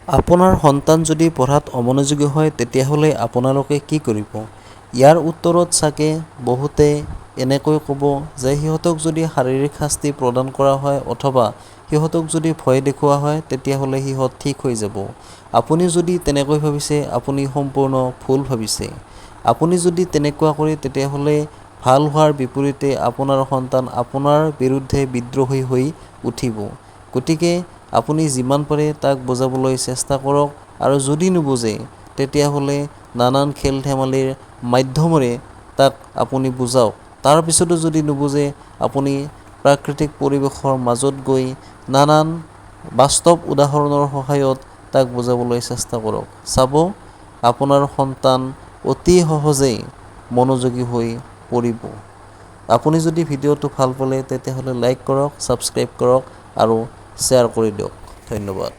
আপোনাৰ সন্তান যদি পঢ়াত অমনোযোগী হয় তেতিয়াহ'লে আপোনালোকে কি কৰিব? ইয়াৰ উত্তৰত চাগে বহুতে এনেকৈ ক'ব যে সিহঁতক যদি শাৰীৰিক শাস্তি প্ৰদান কৰা হয় অথবা সিহঁতক যদি ভয় দেখুওৱা হয় তেতিয়াহ'লে সিহঁত ঠিক হৈ যাব। আপুনি যদি তেনেকৈ ভাবিছে আপুনি সম্পূৰ্ণ ভুল ভাবিছে। আপুনি যদি তেনেকুৱা কৰে তেতিয়াহ'লে ভাল হোৱাৰ বিপৰীতে আপোনাৰ সন্তান আপোনাৰ বিৰুদ্ধে বিদ্ৰোহী হৈ উঠিব। গতিকে আপুনি যিমান পাৰে তাক বুজাবলৈ চেষ্টা কৰক আৰু যদি নুবুজে তেতিয়াহ'লে নানান খেল ধেমালিৰ মাধ্যমেৰে তাক আপুনি বুজাওক। তাৰপিছতো যদি নুবুজে আপুনি প্ৰাকৃতিক পৰিৱেশৰ মাজত গৈ নানান বাস্তৱ উদাহৰণৰ সহায়ত তাক বুজাবলৈ চেষ্টা কৰক। চাব আপোনাৰ সন্তান অতি সহজেই মনোযোগী হৈ পৰিব। আপুনি যদি ভিডিঅ'টো ভাল পালে তেতিয়াহ'লে লাইক কৰক, ছাবস্ক্ৰাইব কৰক আৰু শ্বেয়াৰ কৰি দিয়ক। ধন্যবাদ।